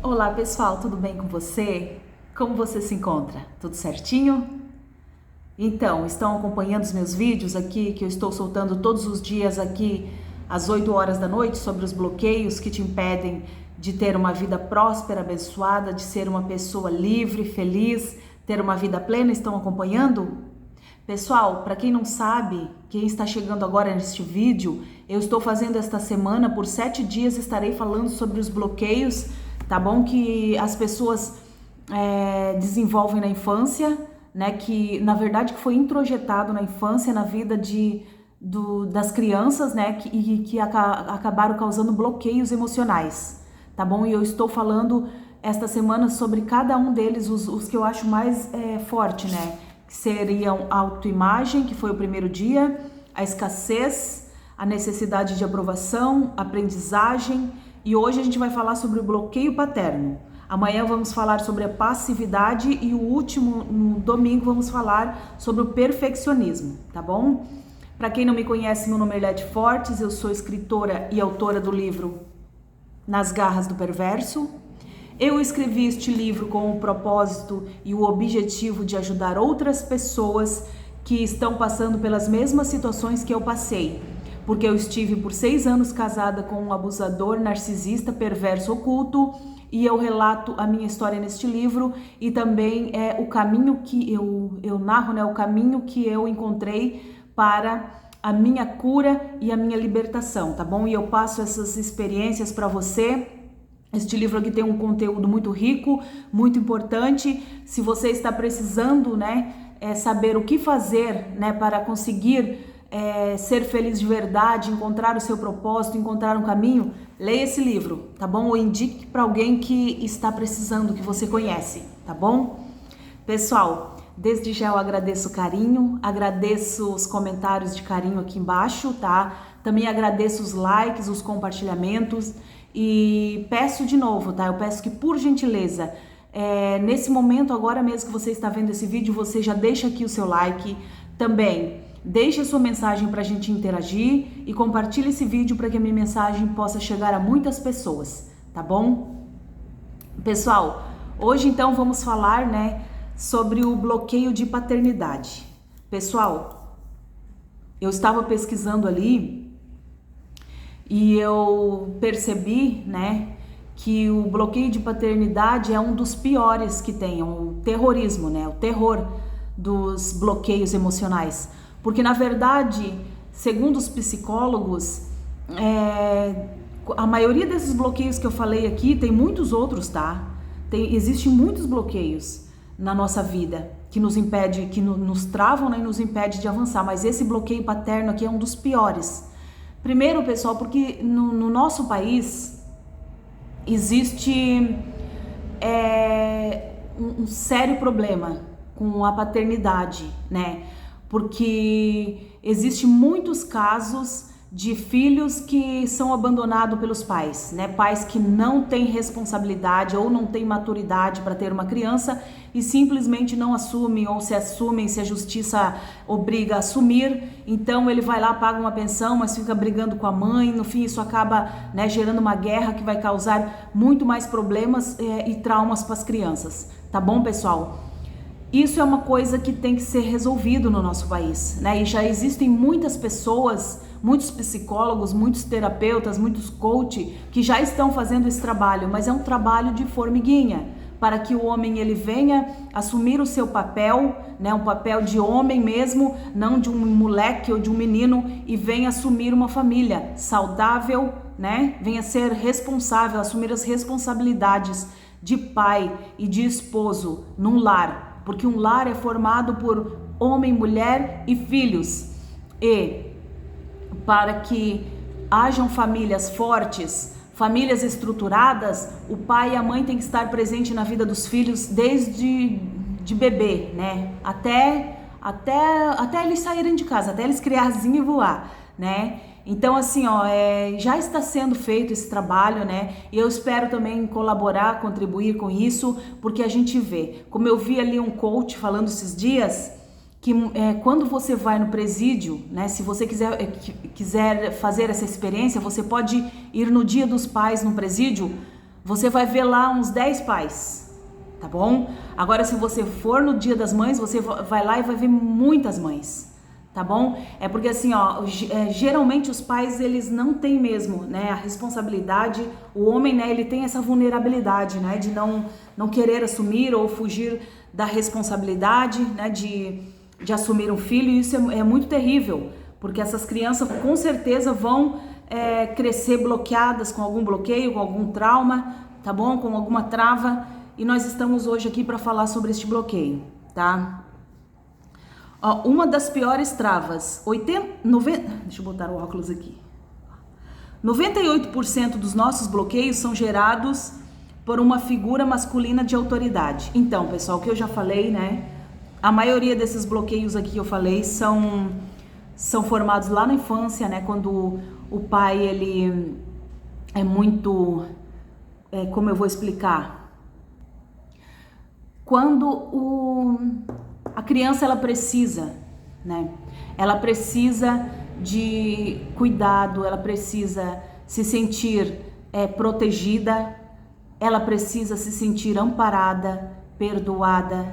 Olá pessoal, tudo bem com você? Como você se encontra? Tudo certinho? Então, estão acompanhando os meus vídeos aqui que eu estou soltando todos os dias aqui às 8 horas da noite sobre os bloqueios que te impedem de ter uma vida próspera, abençoada, de ser uma pessoa livre, feliz, ter uma vida plena? Estão acompanhando? Pessoal, para quem não sabe, quem está chegando agora neste vídeo, eu estou fazendo esta semana, por 7 dias estarei falando sobre os bloqueios, tá bom? Que as pessoas desenvolvem na infância, né? Que na verdade que foi introjetado na infância, na vida das crianças, né? Que acabaram causando bloqueios emocionais, tá bom? E eu estou falando esta semana sobre cada um deles, os que eu acho mais forte, né? Que seriam a autoimagem, que foi o primeiro dia, a escassez, a necessidade de aprovação, aprendizagem, e hoje a gente vai falar sobre o bloqueio paterno. Amanhã vamos falar sobre a passividade e o último, no domingo, vamos falar sobre o perfeccionismo, tá bom? Para quem não me conhece, meu nome é Arlete Fortes, eu sou escritora e autora do livro Nas Garras do Perverso. Eu escrevi este livro com o propósito e o objetivo de ajudar outras pessoas que estão passando pelas mesmas situações que eu passei, porque eu estive por 6 anos casada com um abusador, narcisista, perverso, oculto, e eu relato a minha história neste livro e também o caminho que eu narro, né, o caminho que eu encontrei para a minha cura e a minha libertação, tá bom? E eu passo essas experiências para você. Este livro aqui tem um conteúdo muito rico, muito importante. Se você está precisando, né, saber o que fazer, né, para conseguir ser feliz de verdade, encontrar o seu propósito, encontrar um caminho, leia esse livro, tá bom? Ou indique para alguém que está precisando, que você conhece, tá bom? Pessoal, desde já eu agradeço o carinho, agradeço os comentários de carinho aqui embaixo, tá? Também agradeço os likes, os compartilhamentos. E peço de novo, tá? Eu peço que, por gentileza, nesse momento, agora mesmo que você está vendo esse vídeo, você já deixa aqui o seu like. Também deixe a sua mensagem para a gente interagir e compartilhe esse vídeo para que a minha mensagem possa chegar a muitas pessoas, tá bom? Pessoal, hoje então vamos falar, né, sobre o bloqueio de paternidade. Pessoal, eu estava pesquisando ali e eu percebi, né, que o bloqueio de paternidade é um dos piores que tem, o terrorismo, né, o terror dos bloqueios emocionais. Porque, na verdade, segundo os psicólogos, a maioria desses bloqueios que eu falei aqui, tem muitos outros, tá? Existem muitos bloqueios na nossa vida que nos impede, que nos travam, né, e nos impede de avançar, mas esse bloqueio paterno aqui é um dos piores. Primeiro, pessoal, porque no nosso país existe um sério problema com a paternidade, né? Porque existem muitos casos de filhos que são abandonados pelos pais, né? Pais que não têm responsabilidade ou não têm maturidade para ter uma criança e simplesmente não assumem, ou se assumem, se a justiça obriga a assumir, então ele vai lá, paga uma pensão, mas fica brigando com a mãe. No fim, isso acaba, né, gerando uma guerra que vai causar muito mais problemas e traumas para as crianças, tá bom, pessoal? Isso é uma coisa que tem que ser resolvido no nosso país, né? E já existem muitas pessoas, muitos psicólogos, muitos terapeutas, muitos coaches que já estão fazendo esse trabalho, mas é um trabalho de formiguinha, para que o homem ele venha assumir o seu papel, né? Um papel de homem mesmo, não de um moleque ou de um menino, e venha assumir uma família saudável, né? Venha ser responsável, assumir as responsabilidades de pai e de esposo num lar. Porque um lar é formado por homem, mulher e filhos. E para que hajam famílias fortes, famílias estruturadas, o pai e a mãe têm que estar presentes na vida dos filhos desde de bebê, né? Até eles saírem de casa, até eles criarem e voar, né? Então, assim, ó, já está sendo feito esse trabalho, né? E eu espero também colaborar, contribuir com isso, porque a gente vê, como eu vi ali um coach falando esses dias, que quando você vai no presídio, né? Se você quiser fazer essa experiência, você pode ir no Dia dos Pais no presídio, você vai ver lá uns 10 pais, tá bom? Agora, se você for no Dia das Mães, você vai lá e vai ver muitas mães, tá bom? É porque assim, ó, geralmente os pais, eles não têm mesmo, né, a responsabilidade. O homem, né, ele tem essa vulnerabilidade, né, de não querer assumir ou fugir da responsabilidade, né, de assumir um filho. E isso é muito terrível, porque essas crianças com certeza vão crescer bloqueadas, com algum bloqueio, com algum trauma, tá bom? Com alguma trava. E nós estamos hoje aqui para falar sobre este bloqueio, tá? Ó, uma das piores travas, deixa eu botar o óculos aqui. 98% dos nossos bloqueios são gerados por uma figura masculina de autoridade. Então, pessoal, o que eu já falei, né? A maioria desses bloqueios aqui que eu falei são formados lá na infância, né? Quando o pai, ele é muito... como eu vou explicar? Quando a criança, ela precisa, né? Ela precisa de cuidado, ela precisa se sentir protegida, ela precisa se sentir amparada, perdoada,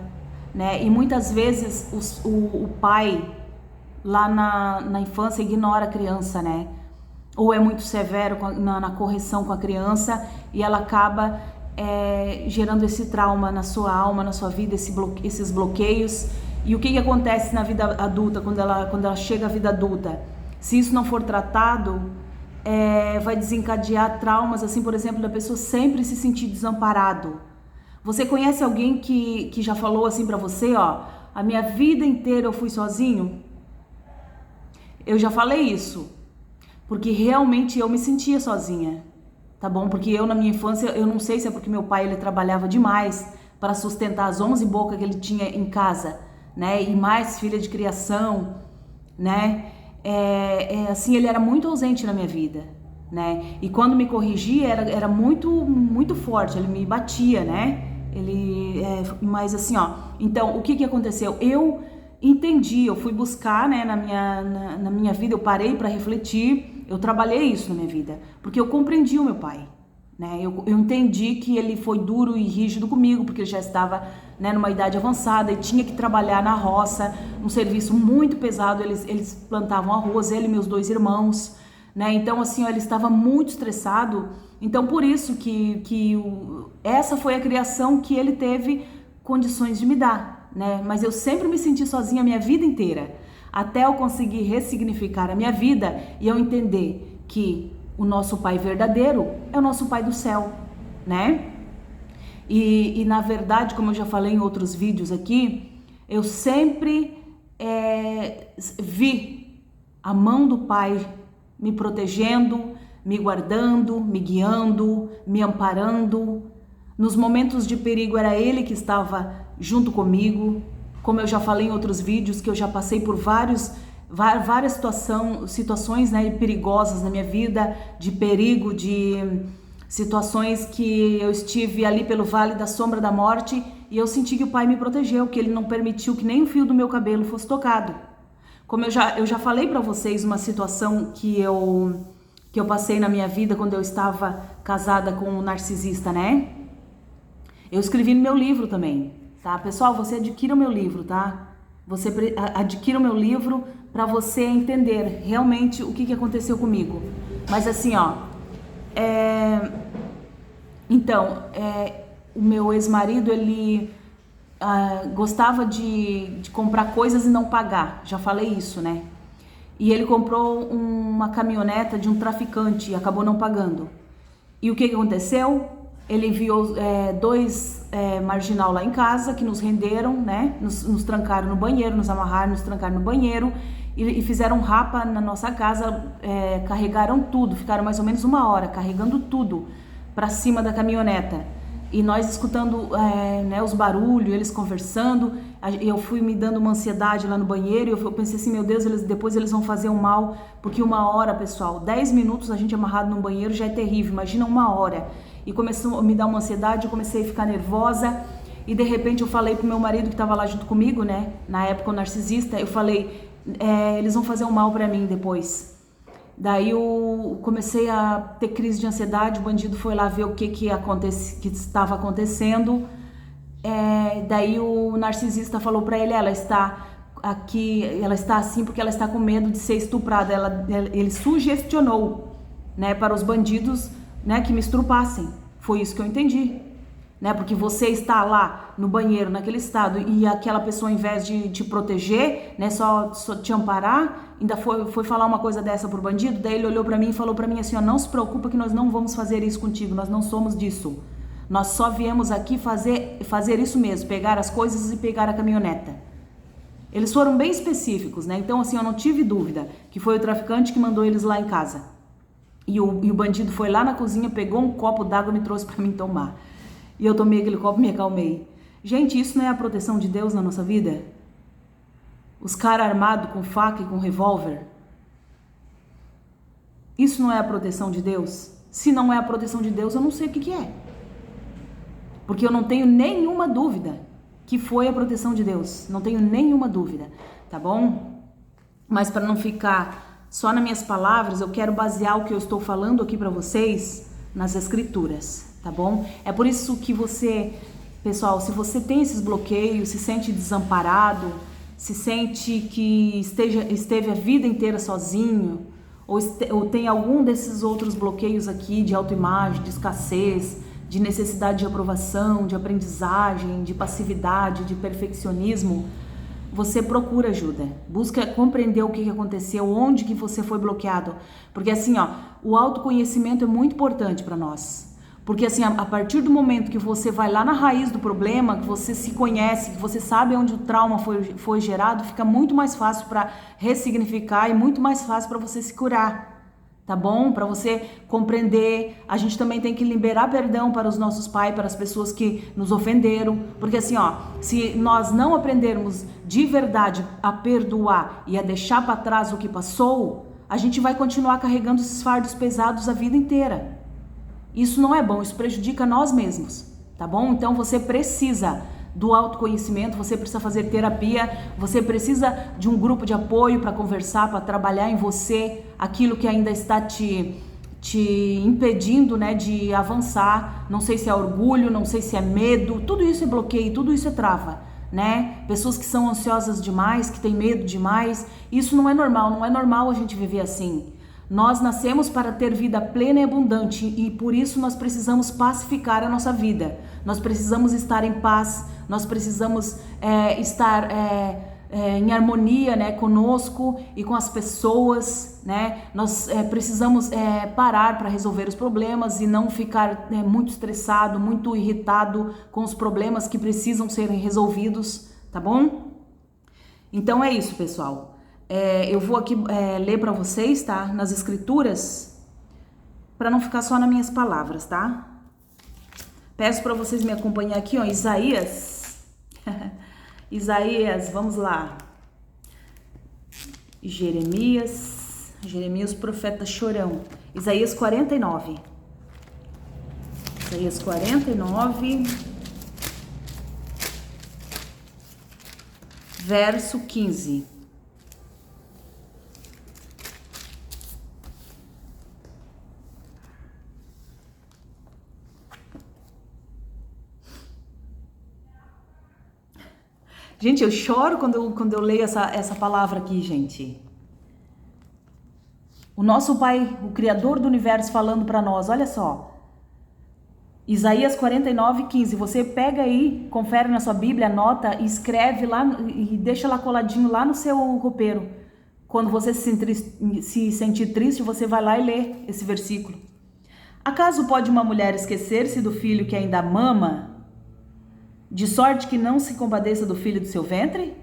né? E muitas vezes o pai lá na infância ignora a criança, né? Ou é muito severo na correção com a criança, e ela acaba gerando esse trauma na sua alma, na sua vida, esses bloqueios. E o que acontece na vida adulta, quando ela chega à vida adulta? Se isso não for tratado, vai desencadear traumas, assim, por exemplo, da pessoa sempre se sentir desamparado. Você conhece alguém que já falou assim pra você, ó, a minha vida inteira eu fui sozinho? Eu já falei isso, porque realmente eu me sentia sozinha, tá bom? Porque eu, na minha infância, eu não sei se é porque meu pai, ele trabalhava demais para sustentar as 11 bocas que ele tinha em casa, né? E mais filha de criação, né? Assim, ele era muito ausente na minha vida, né? E quando me corrigia, era muito, muito forte, ele me batia, né? Mas assim, ó, então, o que aconteceu? Eu entendi, eu fui buscar, né, na minha vida, eu parei para refletir, eu trabalhei isso na minha vida, porque eu compreendi o meu pai, né? Eu entendi que ele foi duro e rígido comigo, porque ele já estava, né, numa idade avançada e tinha que trabalhar na roça, um serviço muito pesado. Eles plantavam arroz, ele e meus 2 irmãos, né? Então, assim, ó, ele estava muito estressado. Então, por isso essa foi a criação que ele teve condições de me dar, né? Mas eu sempre me senti sozinha a minha vida inteira, até eu conseguir ressignificar a minha vida e eu entender que o nosso pai verdadeiro é o nosso pai do céu, né? E na verdade, como eu já falei em outros vídeos aqui, eu sempre vi a mão do pai me protegendo, me guardando, me guiando, me amparando. Nos momentos de perigo era ele que estava junto comigo. Como eu já falei em outros vídeos, que eu já passei por várias situações, né, perigosas na minha vida, de perigo, de situações que eu estive ali pelo vale da sombra da morte, e eu senti que o pai me protegeu, que ele não permitiu que nem o fio do meu cabelo fosse tocado. Como eu já falei para vocês uma situação que eu passei na minha vida quando eu estava casada com um narcisista, né? Eu escrevi no meu livro também, tá? Pessoal, você adquira o meu livro, tá? Você adquira o meu livro para você entender realmente o que aconteceu comigo. Mas assim, ó, então, o meu ex-marido, ele gostava de comprar coisas e não pagar. Já falei isso, né? E ele comprou uma caminhoneta de um traficante e acabou não pagando. E o que aconteceu? Ele enviou 2 marginal lá em casa, que nos renderam, né? Nos trancaram no banheiro, nos amarraram, nos trancaram no banheiro e fizeram rapa na nossa casa, carregaram tudo, ficaram mais ou menos 1 hora carregando tudo para cima da caminhoneta. E nós escutando né, os barulhos, eles conversando, eu fui me dando uma ansiedade lá no banheiro, eu pensei assim, meu Deus, depois eles vão fazer um mal, porque 1 hora, pessoal, 10 minutos a gente amarrado num banheiro já é terrível, imagina 1 hora. E começou a me dar uma ansiedade, eu comecei a ficar nervosa, e de repente eu falei pro meu marido que estava lá junto comigo, né, na época o narcisista, eu falei, eles vão fazer um mal para mim depois. Daí eu comecei a ter crise de ansiedade, o bandido foi lá ver o que estava acontecendo. Daí o narcisista falou para ele, ela está aqui, ela está assim porque ela está com medo de ser estuprada. Ele sugestionou, né, para os bandidos, né, que me estrupassem. Foi isso que eu entendi, né? Porque você está lá no banheiro naquele estado e aquela pessoa, ao invés de te proteger, né, só te amparar, ainda foi falar uma coisa dessa pro bandido. Daí ele olhou para mim e falou para mim assim, ó, não se preocupa que nós não vamos fazer isso contigo, nós não somos disso. Nós só viemos aqui fazer isso mesmo, pegar as coisas e pegar a caminhoneta. Eles foram bem específicos, né? Então, assim, eu não tive dúvida que foi o traficante que mandou eles lá em casa. E o bandido foi lá na cozinha, pegou um copo d'água e me trouxe para mim tomar. E eu tomei aquele copo e me acalmei. Gente, isso não é a proteção de Deus na nossa vida? Os caras armados com faca e com revólver. Isso não é a proteção de Deus? Se não é a proteção de Deus, eu não sei o que é. Porque eu não tenho nenhuma dúvida que foi a proteção de Deus. Não tenho nenhuma dúvida, tá bom? Mas para não ficar só nas minhas palavras, eu quero basear o que eu estou falando aqui para vocês nas escrituras, tá bom? É por isso que você, pessoal, se você tem esses bloqueios, se sente desamparado, se sente que esteve a vida inteira sozinho, ou tem algum desses outros bloqueios aqui de autoimagem, de escassez, de necessidade de aprovação, de aprendizagem, de passividade, de perfeccionismo, você procura ajuda, busca compreender o que aconteceu, onde que você foi bloqueado, porque assim, ó, o autoconhecimento é muito importante para nós, porque assim, a partir do momento que você vai lá na raiz do problema, que você se conhece, que você sabe onde o trauma foi gerado, fica muito mais fácil para ressignificar e muito mais fácil para você se curar. Tá bom? Para você compreender, a gente também tem que liberar perdão para os nossos pais, para as pessoas que nos ofenderam, porque assim, ó, se nós não aprendermos de verdade a perdoar e a deixar para trás o que passou, a gente vai continuar carregando esses fardos pesados a vida inteira. Isso não é bom, isso prejudica nós mesmos, tá bom? Então você precisa do autoconhecimento, você precisa fazer terapia, você precisa de um grupo de apoio para conversar, para trabalhar em você aquilo que ainda está te impedindo, né, de avançar. Não sei se é orgulho, não sei se é medo, tudo isso é bloqueio, tudo isso é trava, né? Pessoas que são ansiosas demais, que têm medo demais, isso não é normal a gente viver assim. Nós nascemos para ter vida plena e abundante e por isso nós precisamos pacificar a nossa vida. Nós precisamos estar em paz, nós precisamos estar em harmonia, né, conosco e com as pessoas, né? Nós precisamos parar para resolver os problemas e não ficar muito estressado, muito irritado com os problemas que precisam ser resolvidos, tá bom? Então é isso, pessoal. Eu vou aqui ler para vocês, tá? Nas escrituras, para não ficar só nas minhas palavras, tá? Peço para vocês me acompanhar aqui, ó, Isaías. Isaías, vamos lá. Jeremias, profeta chorão. Isaías 49. Isaías 49, verso 15. Gente, eu choro quando eu leio essa palavra aqui, gente. O nosso Pai, o Criador do Universo, falando para nós, olha só. Isaías 49, 15. Você pega aí, confere na sua Bíblia, anota e escreve lá e deixa lá coladinho lá no seu roupeiro. Quando você se sentir triste, você vai lá e lê esse versículo. Acaso pode uma mulher esquecer-se do filho que ainda mama, de sorte que não se compadeça do filho do seu ventre?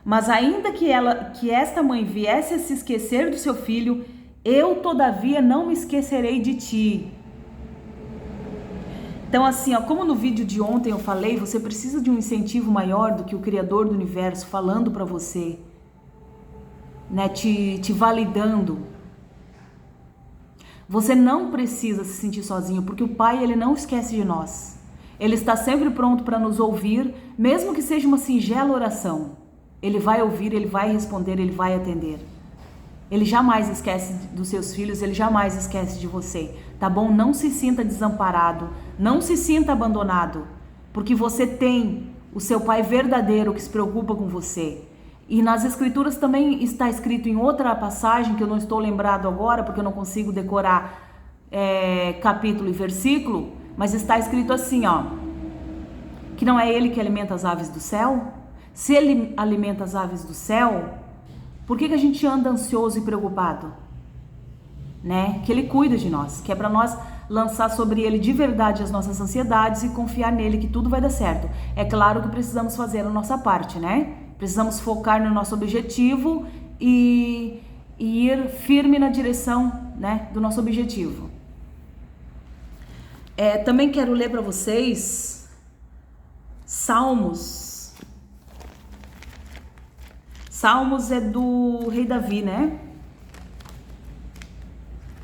Mas ainda que esta mãe viesse a se esquecer do seu filho, eu todavia não me esquecerei de ti. Então assim, ó, como no vídeo de ontem eu falei, você precisa de um incentivo maior do que o Criador do Universo falando para você, né, te validando. Você não precisa se sentir sozinho, porque o Pai, ele não esquece de nós. Ele está sempre pronto para nos ouvir, mesmo que seja uma singela oração. Ele vai ouvir, ele vai responder, ele vai atender. Ele jamais esquece dos seus filhos, ele jamais esquece de você, tá bom? Não se sinta desamparado, não se sinta abandonado, porque você tem o seu pai verdadeiro que se preocupa com você. E nas escrituras também está escrito em outra passagem, que eu não estou lembrado agora, porque eu não consigo decorar capítulo e versículo, mas está escrito assim, ó, que não é ele que alimenta as aves do céu? Se ele alimenta as aves do céu, por que a gente anda ansioso e preocupado? Né? Que ele cuida de nós, que é para nós lançar sobre ele de verdade as nossas ansiedades e confiar nele que tudo vai dar certo. É claro que precisamos fazer a nossa parte, né? Precisamos focar no nosso objetivo e ir firme na direção, né, do nosso objetivo. Também quero ler para vocês Salmos. Salmos é do rei Davi, né?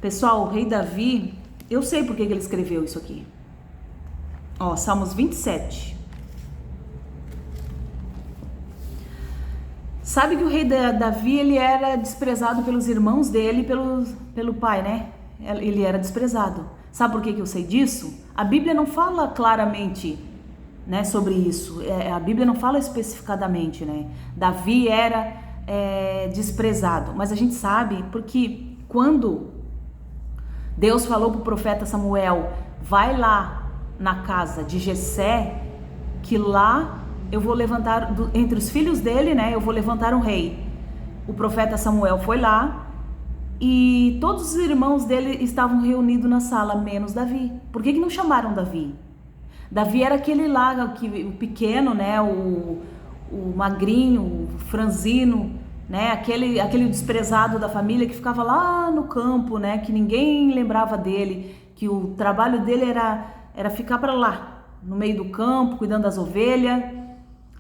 Pessoal, o rei Davi, eu sei por que ele escreveu isso aqui. Ó, Salmos 27. Sabe que o rei Davi, ele era desprezado pelos irmãos dele e pelo pai, né? Ele era desprezado. Sabe por que eu sei disso? A Bíblia não fala claramente, né, sobre isso. A Bíblia não fala especificadamente, né? Davi era desprezado. Mas a gente sabe porque quando Deus falou para o profeta Samuel, vai lá na casa de Jessé, que lá eu vou levantar, entre os filhos dele, né, eu vou levantar um rei. O profeta Samuel foi lá e todos os irmãos dele estavam reunidos na sala, menos Davi. Por que não chamaram Davi? Davi era aquele lá, o pequeno, né, o magrinho, o franzino, né, aquele desprezado da família que ficava lá no campo, né, que ninguém lembrava dele, que o trabalho dele era ficar para lá, no meio do campo, cuidando das ovelhas,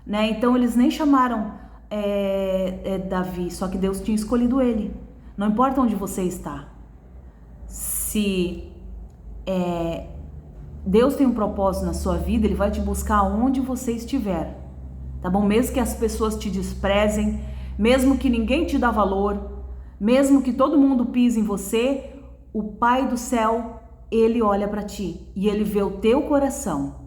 né? Então eles nem chamaram Davi, só que Deus tinha escolhido ele. Não importa onde você está, se Deus tem um propósito na sua vida, Ele vai te buscar onde você estiver, tá bom? Mesmo que as pessoas te desprezem, mesmo que ninguém te dá valor, mesmo que todo mundo pise em você, o Pai do céu, Ele olha para ti e Ele vê o teu coração.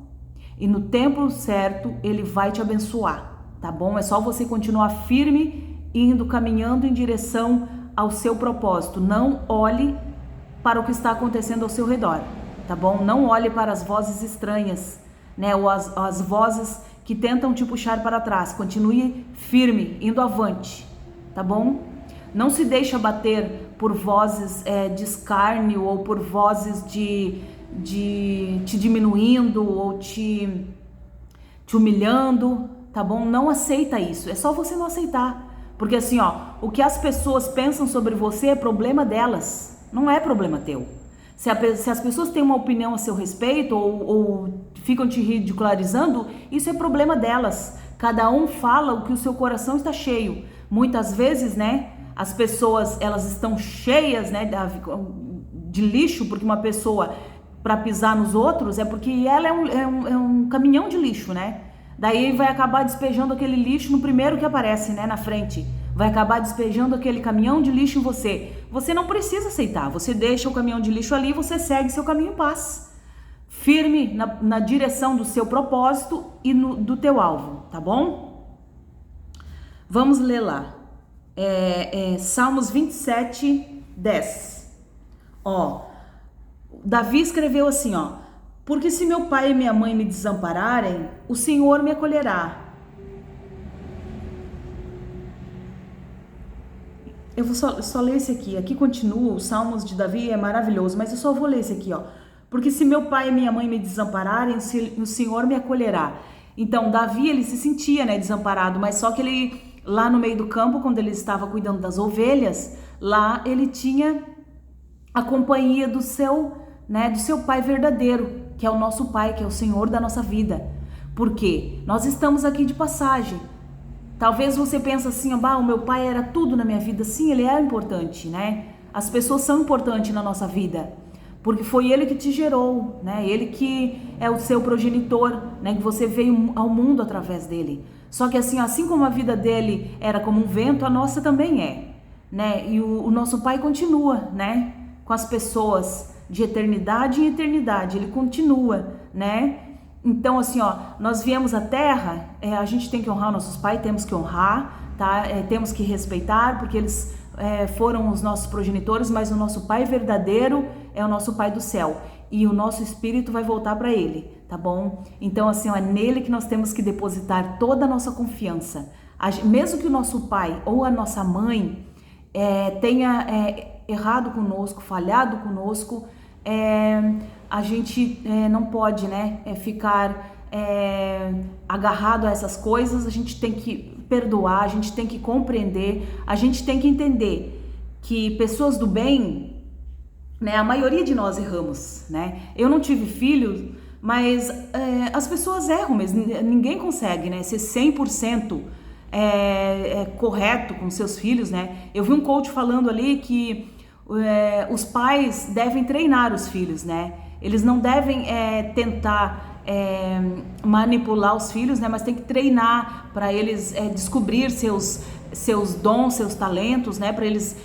E no tempo certo, Ele vai te abençoar, tá bom? É só você continuar firme, caminhando em direção ao seu propósito. Não olhe para o que está acontecendo ao seu redor, tá bom? Não olhe para as vozes estranhas, né? Ou as vozes que tentam te puxar para trás. Continue firme, indo avante, tá bom? Não se deixe abater por vozes de escárnio ou por vozes de te diminuindo ou te humilhando, tá bom? Não aceita isso, é só você não aceitar, porque assim, ó, o que as pessoas pensam sobre você é problema delas, não é problema teu. Se as pessoas têm uma opinião a seu respeito ou ficam te ridicularizando, isso é problema delas. Cada um fala o que o seu coração está cheio. Muitas vezes, né, as pessoas, elas estão cheias, né, de lixo, porque uma pessoa, para pisar nos outros, é porque ela é um caminhão de lixo, né? Daí vai acabar despejando aquele lixo no primeiro que aparece, né, na frente. Vai acabar despejando aquele caminhão de lixo em você. Você não precisa aceitar, você deixa o caminhão de lixo ali e você segue seu caminho em paz. Firme na direção do seu propósito e do teu alvo, tá bom? Vamos ler lá. Salmos 27, 10. Ó, Davi escreveu assim, ó: porque se meu pai e minha mãe me desampararem, o Senhor me acolherá. Eu vou só ler esse aqui. Aqui continua, os Salmos de Davi é maravilhoso, mas eu só vou ler esse aqui, ó. Porque se meu pai e minha mãe me desampararem, o Senhor me acolherá. Então, Davi, ele se sentia, né, desamparado, mas só que ele, lá no meio do campo, quando ele estava cuidando das ovelhas, lá ele tinha a companhia do seu pai verdadeiro, que é o nosso pai, que é o Senhor da nossa vida. Por quê? Nós estamos aqui de passagem. Talvez você pense assim, o meu pai era tudo na minha vida. Sim, ele é importante, né? As pessoas são importantes na nossa vida, porque foi ele que te gerou, né? Ele que é o seu progenitor, né? Que você veio ao mundo através dele. Só que assim como a vida dele era como um vento, a nossa também é. né? E o nosso Pai continua, né? Com as pessoas de eternidade em eternidade, Ele continua, né? Então, assim, ó, nós viemos à Terra, a gente tem que honrar nossos pais, temos que honrar, tá? Temos que respeitar, porque eles foram os nossos progenitores, mas o nosso Pai verdadeiro é o nosso Pai do céu, e o nosso espírito vai voltar para Ele, tá bom? Então, assim, ó, é nele que nós temos que depositar toda a nossa confiança. Mesmo que o nosso pai ou a nossa mãe tenha errado conosco, falhado conosco, a gente não pode, né, ficar agarrado a essas coisas. A gente tem que perdoar, a gente tem que compreender, a gente tem que entender que pessoas do bem, né, a maioria de nós erramos, né? Eu não tive filhos, mas as pessoas erram mesmo, ninguém consegue, né, ser 100% correto com seus filhos, né? Eu vi um coach falando ali que os pais devem treinar os filhos, né? Eles não devem tentar manipular os filhos, né? Mas tem que treinar para eles descobrir seus dons, seus talentos, né? Para eles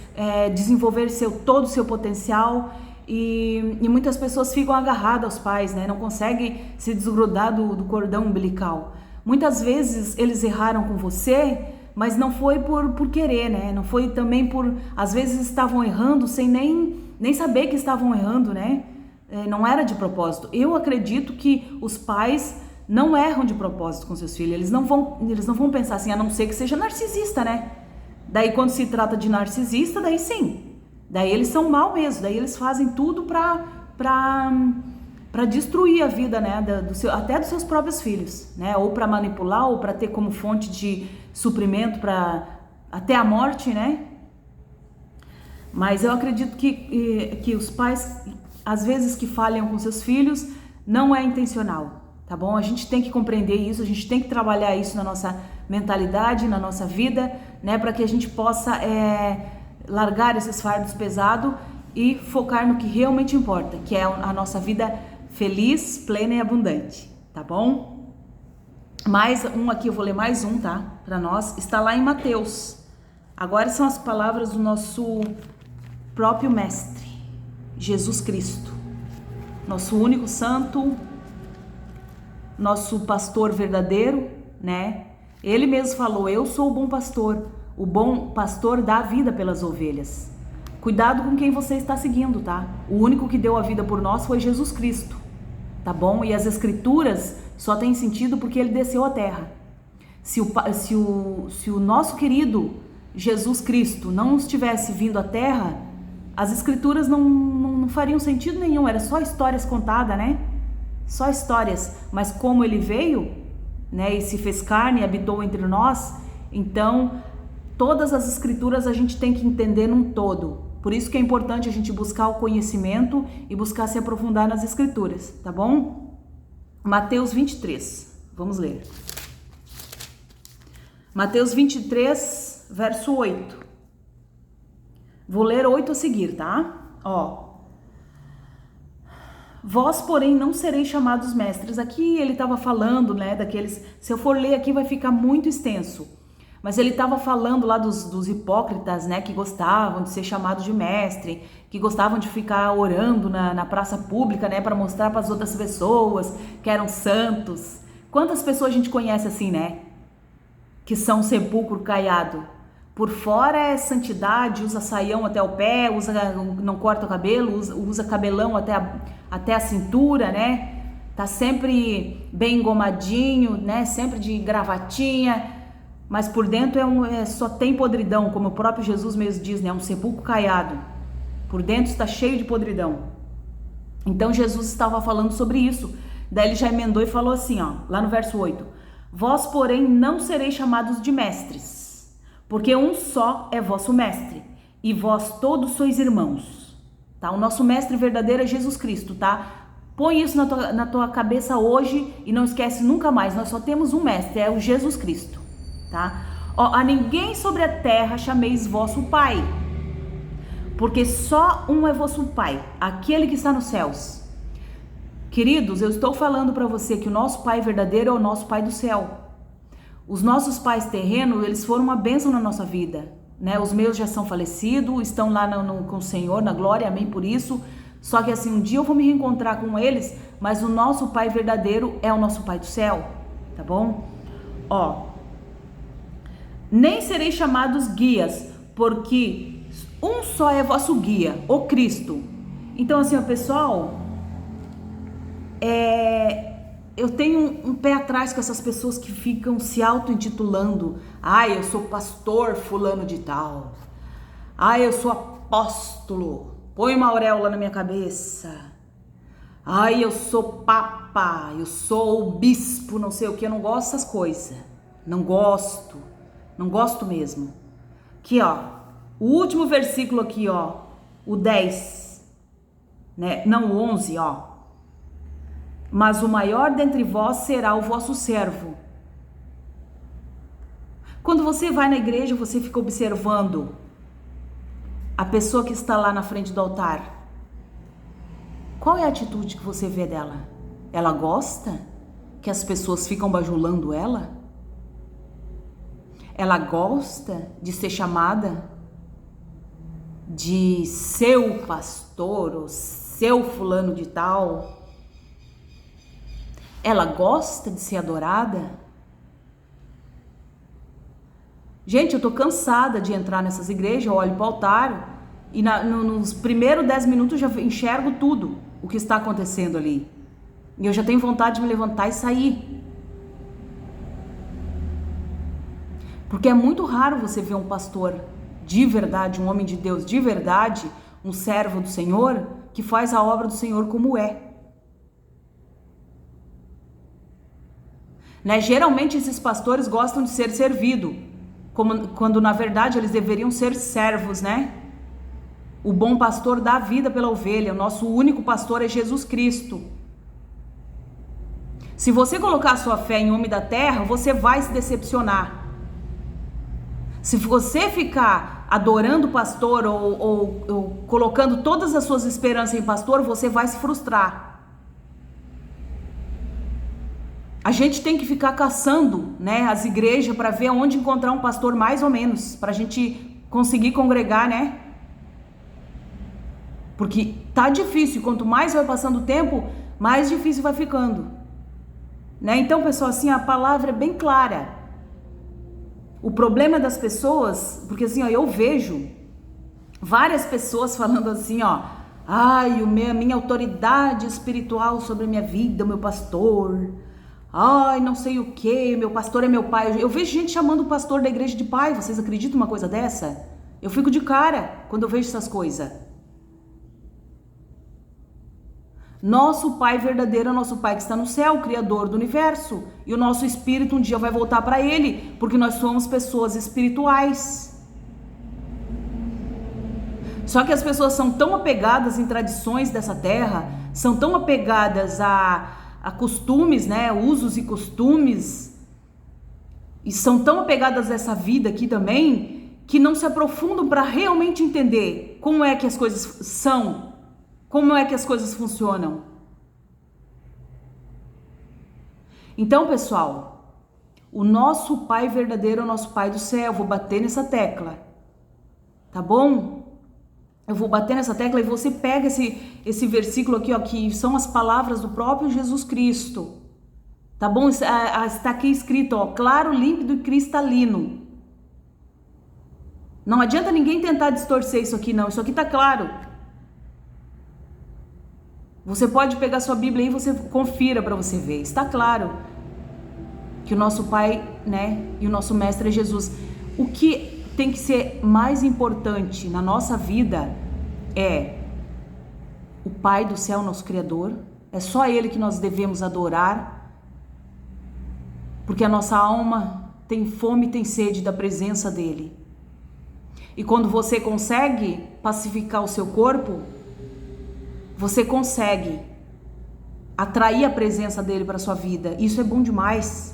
desenvolver todo o seu potencial. E muitas pessoas ficam agarradas aos pais, né? Não conseguem se desgrudar do cordão umbilical. Muitas vezes eles erraram com você, mas não foi por querer, né? Não foi também às vezes estavam errando sem nem saber que estavam errando, né? Não era de propósito. Eu acredito que os pais não erram de propósito com seus filhos. Eles não vão pensar assim, a não ser que seja narcisista, né? Daí quando se trata de narcisista, daí sim. Daí eles são mal mesmo. Daí eles fazem tudo para destruir a vida, né, até dos seus próprios filhos, né? Ou para manipular, ou para ter como fonte de suprimento até a morte, né? Mas eu acredito que os pais, às vezes que falham com seus filhos, não é intencional, tá bom? A gente tem que compreender isso, a gente tem que trabalhar isso na nossa mentalidade, na nossa vida, né? Para que a gente possa largar esses fardos pesados e focar no que realmente importa, que é a nossa vida feliz, plena e abundante, tá bom? Mais um aqui, eu vou ler mais um, tá? Para nós, está lá em Mateus. Agora são as palavras do nosso próprio mestre, Jesus Cristo, nosso único santo, nosso pastor verdadeiro, né? Ele mesmo falou: eu sou o bom pastor dá a vida pelas ovelhas. Cuidado com quem você está seguindo, tá? O único que deu a vida por nós foi Jesus Cristo, tá bom? E as escrituras só têm sentido porque ele desceu à terra. Se o nosso querido Jesus Cristo não estivesse vindo à terra, as escrituras não fariam sentido nenhum, era só histórias contadas, né? Só histórias. Mas como ele veio, né, e se fez carne e habitou entre nós, então todas as escrituras a gente tem que entender num todo. Por isso que é importante a gente buscar o conhecimento e buscar se aprofundar nas escrituras, tá bom? Mateus 23, vamos ler. Mateus 23, verso 8. Vou ler 8 a seguir, tá? Ó. Vós, porém, não sereis chamados mestres. Aqui ele estava falando, né, daqueles... Se eu for ler aqui vai ficar muito extenso. Mas ele estava falando lá dos hipócritas, né, que gostavam de ser chamados de mestre, que gostavam de ficar orando na praça pública, né, para mostrar para as outras pessoas que eram santos. Quantas pessoas a gente conhece assim, né, que são sepulcro caiado? Por fora é santidade, usa saião até o pé, não corta o cabelo, usa cabelão até a cintura, né? Tá sempre bem engomadinho, né? Sempre de gravatinha, mas por dentro só tem podridão, como o próprio Jesus mesmo diz, né? Um sepulcro caiado. Por dentro está cheio de podridão. Então Jesus estava falando sobre isso. Daí ele já emendou e falou assim, ó, lá no verso 8: vós, porém, não sereis chamados de mestres, porque um só é vosso mestre, e vós todos sois irmãos, tá? O nosso mestre verdadeiro é Jesus Cristo, tá? Põe isso na tua cabeça hoje e não esquece nunca mais. Nós só temos um mestre, é o Jesus Cristo, tá? Ó, a ninguém sobre a terra chameis vosso Pai, porque só um é vosso Pai, aquele que está nos céus. Queridos, eu estou falando para você que o nosso Pai verdadeiro é o nosso Pai do céu. Os nossos pais terrenos, eles foram uma bênção na nossa vida. né? Os meus já são falecidos, estão lá com o Senhor, na glória, amém por isso. Só que assim, um dia eu vou me reencontrar com eles, mas o nosso Pai verdadeiro é o nosso Pai do céu, tá bom? Ó, nem sereis chamados guias, porque um só é vosso guia, o Cristo. Então assim, ó, pessoal, eu tenho um pé atrás com essas pessoas que ficam se auto-intitulando. Eu sou pastor fulano de tal. Eu sou apóstolo. Põe uma auréola na minha cabeça. Eu sou papa. Eu sou o bispo, não sei o que. Eu não gosto dessas coisas. Não gosto. Não gosto mesmo. Aqui, ó. O último versículo aqui, ó. O 10. Né? Não, o 11, ó. Mas o maior dentre vós será o vosso servo. Quando você vai na igreja, você fica observando a pessoa que está lá na frente do altar. Qual é a atitude que você vê dela? Ela gosta que as pessoas ficam bajulando ela? Ela gosta de ser chamada de seu pastor ou seu fulano de tal? Ela gosta de ser adorada? Gente, eu tô cansada de entrar nessas igrejas, eu olho para o altar e nos primeiros 10 minutos eu já enxergo tudo o que está acontecendo ali. E eu já tenho vontade de me levantar e sair. Porque é muito raro você ver um pastor de verdade, um homem de Deus de verdade, um servo do Senhor, que faz a obra do Senhor como é. Né? Geralmente esses pastores gostam de ser servido, quando na verdade eles deveriam ser servos, né? O bom pastor dá a vida pela ovelha, o nosso único pastor é Jesus Cristo. Se você colocar a sua fé em homem da terra, você vai se decepcionar. Se você ficar adorando o pastor ou colocando todas as suas esperanças em pastor, você vai se frustrar. A gente tem que ficar caçando, né, as igrejas para ver onde encontrar um pastor mais ou menos, para a gente conseguir congregar, né? Porque tá difícil, quanto mais vai passando o tempo, mais difícil vai ficando. Né? Então, pessoal, assim, a palavra é bem clara. O problema das pessoas, porque assim, ó, eu vejo várias pessoas falando assim, ó, a minha autoridade espiritual sobre a minha vida, o meu pastor... não sei o que, meu pastor é meu pai. Eu vejo gente chamando o pastor da igreja de pai. Vocês acreditam numa coisa dessa? Eu fico de cara quando eu vejo essas coisas. Nosso pai verdadeiro é o nosso pai que está no céu, o criador do universo. E o nosso espírito um dia vai voltar para ele, porque nós somos pessoas espirituais. Só que as pessoas são tão apegadas em tradições dessa terra, são tão apegadas a costumes, né, usos e costumes, e são tão apegadas a essa vida aqui também, que não se aprofundam para realmente entender como é que as coisas são, como é que as coisas funcionam. Então, pessoal, o nosso Pai verdadeiro é o nosso Pai do céu. Eu vou bater nessa tecla, tá bom? Eu vou bater nessa tecla e você pega esse versículo aqui, ó, que são as palavras do próprio Jesus Cristo. Tá bom? Está aqui escrito, ó, claro, límpido e cristalino. Não adianta ninguém tentar distorcer isso aqui, não. Isso aqui tá claro. Você pode pegar sua Bíblia aí e você confira para você ver. Está claro que o nosso Pai, né, e o nosso Mestre é Jesus. O que tem que ser mais importante na nossa vida é o Pai do céu, nosso Criador. É só Ele que nós devemos adorar, porque a nossa alma tem fome e tem sede da presença dEle. E quando você consegue pacificar o seu corpo, você consegue atrair a presença dEle para a sua vida. Isso é bom demais.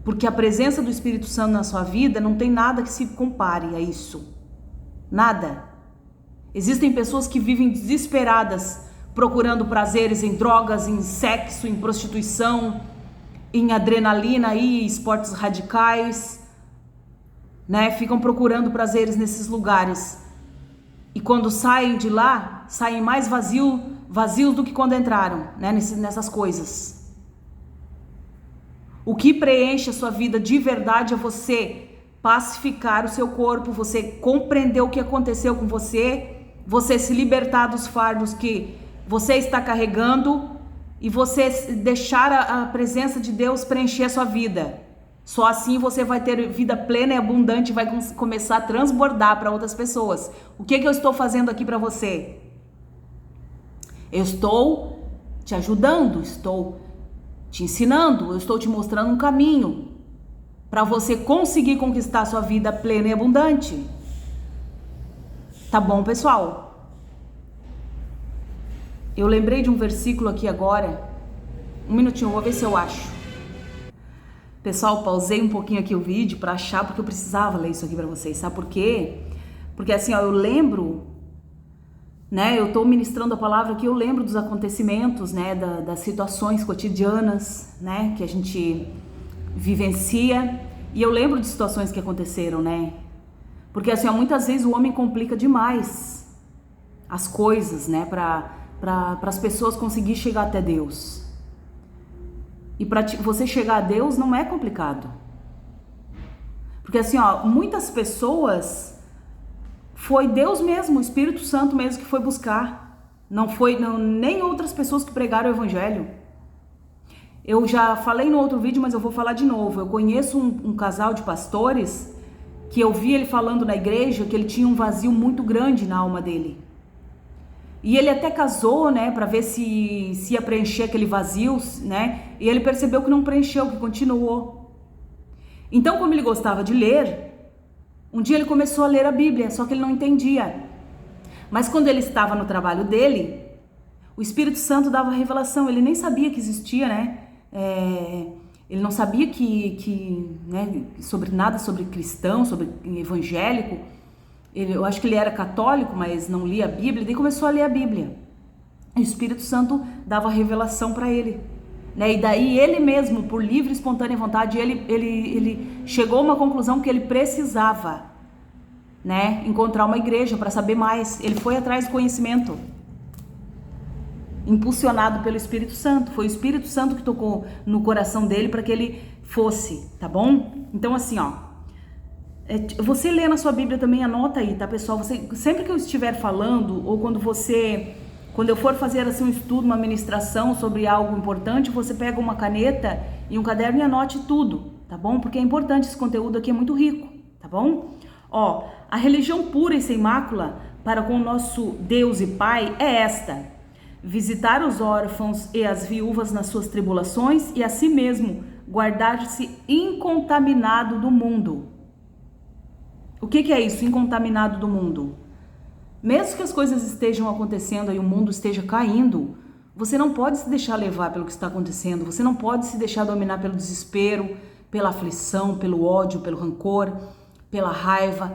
Porque a presença do Espírito Santo na sua vida não tem nada que se compare a isso. Nada. Existem pessoas que vivem desesperadas, procurando prazeres em drogas, em sexo, em prostituição, em adrenalina e esportes radicais, né? Ficam procurando prazeres nesses lugares. E quando saem de lá, saem mais vazios do que quando entraram, né? Nessas coisas. O que preenche a sua vida de verdade é você pacificar o seu corpo, você compreender o que aconteceu com você, você se libertar dos fardos que você está carregando e você deixar a presença de Deus preencher a sua vida. Só assim você vai ter vida plena e abundante, vai começar a transbordar para outras pessoas. O que eu estou fazendo aqui para você? Eu estou te ajudando, estou te ensinando, eu estou te mostrando um caminho para você conseguir conquistar a sua vida plena e abundante. Tá bom, pessoal? Eu lembrei de um versículo aqui agora. Um minutinho, vou ver se eu acho. Pessoal, pausei um pouquinho aqui o vídeo para achar, porque eu precisava ler isso aqui para vocês. Sabe por quê? Porque assim, ó, eu lembro, né? Eu tô ministrando a palavra aqui, eu lembro dos acontecimentos, né? Das situações cotidianas, né? Que a gente vivencia. E eu lembro de situações que aconteceram, né? Porque assim, ó, muitas vezes o homem complica demais as coisas, né? Para as pessoas conseguirem chegar até Deus. E para você chegar a Deus não é complicado. Porque assim, ó, muitas pessoas foi Deus mesmo, o Espírito Santo mesmo que foi buscar. Não foi nem outras pessoas que pregaram o evangelho. Eu já falei no outro vídeo, mas eu vou falar de novo. Eu conheço um casal de pastores que eu vi ele falando na igreja que ele tinha um vazio muito grande na alma dele. E ele até casou, né, para ver se ia preencher aquele vazio, né? E ele percebeu que não preencheu, que continuou. Então, como ele gostava de ler, um dia ele começou a ler a Bíblia, só que ele não entendia. Mas quando ele estava no trabalho dele, o Espírito Santo dava revelação, ele nem sabia que existia, né? Ele não sabia né, sobre nada sobre cristão, sobre evangélico. Eu acho que ele era católico, mas não lia a Bíblia. Daí começou a ler a Bíblia. E o Espírito Santo dava revelação para ele, né? E daí ele mesmo, por livre e espontânea vontade, ele chegou a uma conclusão que ele precisava, né, encontrar uma igreja para saber mais. Ele foi atrás do conhecimento, impulsionado pelo Espírito Santo. Foi o Espírito Santo que tocou no coração dele para que ele fosse, tá bom? Então assim, ó, você lê na sua Bíblia também, anota aí, tá, pessoal? Você, sempre que eu estiver falando, ou quando eu for fazer assim um estudo, uma ministração sobre algo importante, você pega uma caneta e um caderno e anote tudo, tá bom? Porque é importante, esse conteúdo aqui é muito rico, tá bom? Ó, a religião pura e sem mácula para com o nosso Deus e Pai é esta: visitar os órfãos e as viúvas nas suas tribulações e a si mesmo guardar-se incontaminado do mundo. O que é isso, incontaminado do mundo? Mesmo que as coisas estejam acontecendo e o mundo esteja caindo, você não pode se deixar levar pelo que está acontecendo, você não pode se deixar dominar pelo desespero, pela aflição, pelo ódio, pelo rancor, pela raiva.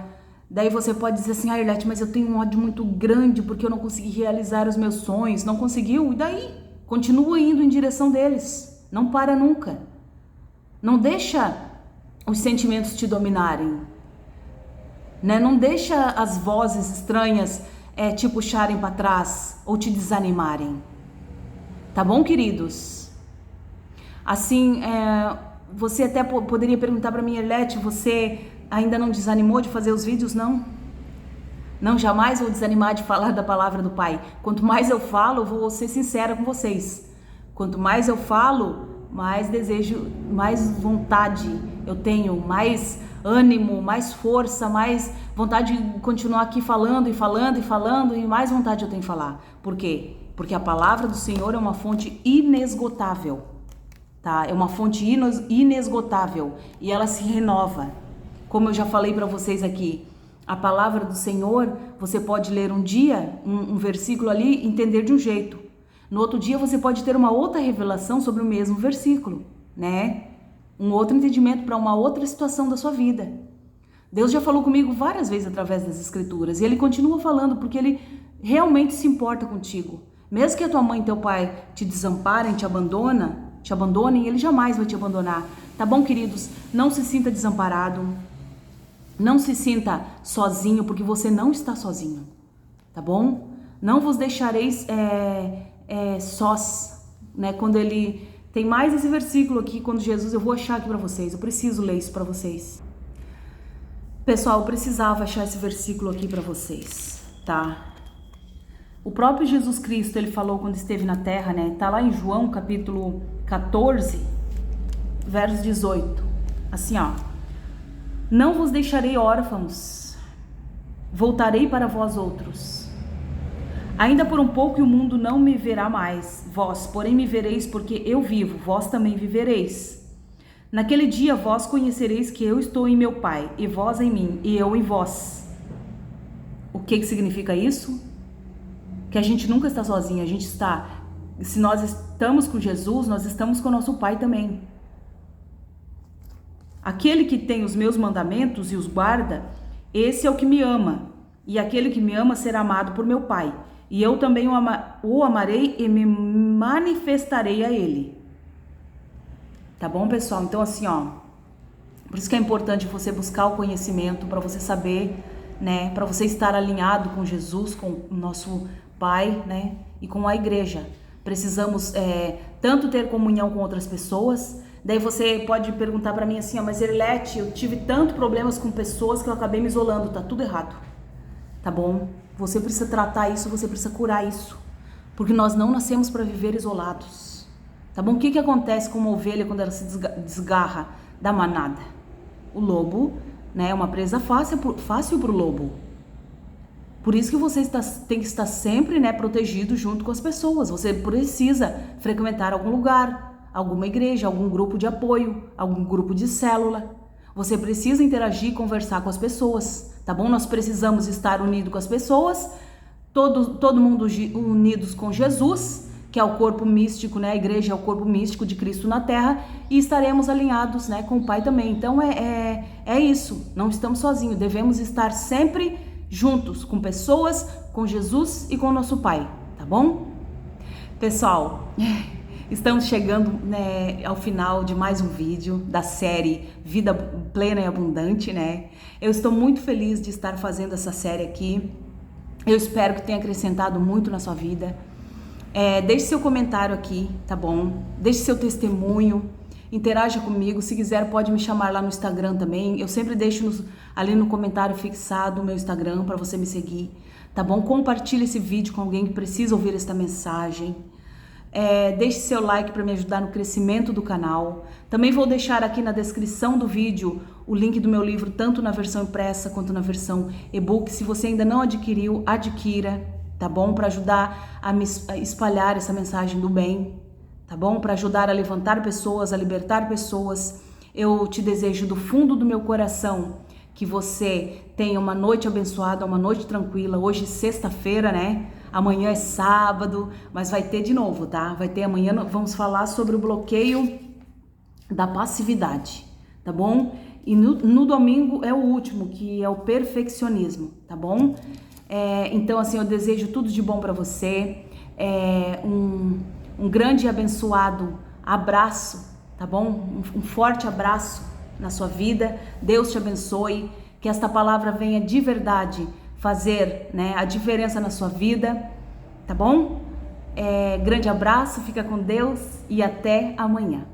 Daí você pode dizer assim: Arlete, mas eu tenho um ódio muito grande porque eu não consegui realizar os meus sonhos. Não conseguiu? E daí? Continua indo em direção deles, não para nunca. Não deixa os sentimentos te dominarem, né? Não deixa as vozes estranhas te puxarem para trás ou te desanimarem. Tá bom, queridos? Assim, você até poderia perguntar para mim: Arlete, você ainda não desanimou de fazer os vídeos? Não, jamais vou desanimar de falar da palavra do Pai. Quanto mais eu falo, eu vou ser sincera com vocês. Quanto mais eu falo, mais desejo, mais vontade eu tenho, mais ânimo, mais força, mais vontade de continuar aqui falando e mais vontade eu tenho de falar. Por quê? Porque a palavra do Senhor é uma fonte inesgotável, tá? É uma fonte inesgotável e ela se renova. Como eu já falei para vocês aqui, a palavra do Senhor, você pode ler um dia um versículo ali e entender de um jeito. No outro dia você pode ter uma outra revelação sobre o mesmo versículo, né? Um outro entendimento para uma outra situação da sua vida. Deus já falou comigo várias vezes através das escrituras e Ele continua falando porque Ele realmente se importa contigo. Mesmo que a tua mãe e teu pai te desamparem, te abandonem, Ele jamais vai te abandonar. Tá bom, queridos? Não se sinta desamparado. Não se sinta sozinho, porque você não está sozinho, tá bom? Não vos deixareis sós, né? Quando ele tem mais esse versículo aqui, quando Jesus, eu vou achar aqui para vocês, eu preciso ler isso para vocês. Pessoal, eu precisava achar esse versículo aqui para vocês, tá? O próprio Jesus Cristo, ele falou quando esteve na terra, né? Tá lá em João, capítulo 14, verso 18. Assim, ó. Não vos deixarei órfãos, voltarei para vós outros. Ainda por um pouco e o mundo não me verá mais, vós, porém, me vereis, porque eu vivo, vós também vivereis. Naquele dia vós conhecereis que eu estou em meu Pai, e vós em mim, e eu em vós. O que significa isso? Que a gente nunca está sozinho, a gente está, se nós estamos com Jesus, nós estamos com o nosso Pai também. Aquele que tem os meus mandamentos e os guarda, esse é o que me ama, e aquele que me ama será amado por meu Pai, e eu também o amarei e me manifestarei a ele. Tá bom, pessoal? Então assim, ó, por isso que é importante você buscar o conhecimento, para você saber, né, para você estar alinhado com Jesus, com o nosso Pai, né, e com a igreja. Precisamos tanto ter comunhão com outras pessoas. Daí você pode perguntar para mim assim, ó, mas Erlete, eu tive tanto problemas com pessoas que eu acabei me isolando. Tá tudo errado, tá bom? Você precisa tratar isso, você precisa curar isso, porque nós não nascemos para viver isolados. Tá bom? O que acontece com uma ovelha quando ela se desgarra da manada? O lobo, né, é uma presa fácil para o lobo. Por isso que você tem que estar sempre, né, protegido junto com as pessoas. Você precisa frequentar algum lugar, alguma igreja, algum grupo de apoio, algum grupo de célula. Você precisa interagir e conversar com as pessoas, tá bom? Nós precisamos estar unidos com as pessoas, todo mundo unidos com Jesus, que é o corpo místico, né? A igreja é o corpo místico de Cristo na terra, e estaremos alinhados, né, com o Pai também. Então é isso, não estamos sozinhos, devemos estar sempre juntos com pessoas, com Jesus e com o nosso Pai, tá bom? Pessoal, estamos chegando, né, ao final de mais um vídeo da série Vida Plena e Abundante, né? Eu estou muito feliz de estar fazendo essa série aqui. Eu espero que tenha acrescentado muito na sua vida. Deixe seu comentário aqui, tá bom? Deixe seu testemunho, interaja comigo. Se quiser, pode me chamar lá no Instagram também. Eu sempre deixo ali no comentário fixado o meu Instagram para você me seguir, tá bom? Compartilhe esse vídeo com alguém que precisa ouvir esta mensagem. Deixe seu like para me ajudar no crescimento do canal. Também vou deixar aqui na descrição do vídeo o link do meu livro, tanto na versão impressa quanto na versão e-book. Se você ainda não adquiriu, adquira. Tá bom? Para ajudar a espalhar essa mensagem do bem, tá bom? Para ajudar a levantar pessoas, a libertar pessoas. Eu te desejo do fundo do meu coração que você tenha uma noite abençoada, uma noite tranquila. Hoje, sexta-feira, né? Amanhã é sábado, mas vai ter de novo, tá? Vai ter amanhã, vamos falar sobre o bloqueio da passividade, tá bom? E no domingo é o último, que é o perfeccionismo, tá bom? Então, assim, eu desejo tudo de bom para você, um grande e abençoado abraço, tá bom? Um forte abraço na sua vida. Deus te abençoe, que esta palavra venha de verdade fazer, né, a diferença na sua vida, tá bom? Grande abraço, fica com Deus e até amanhã.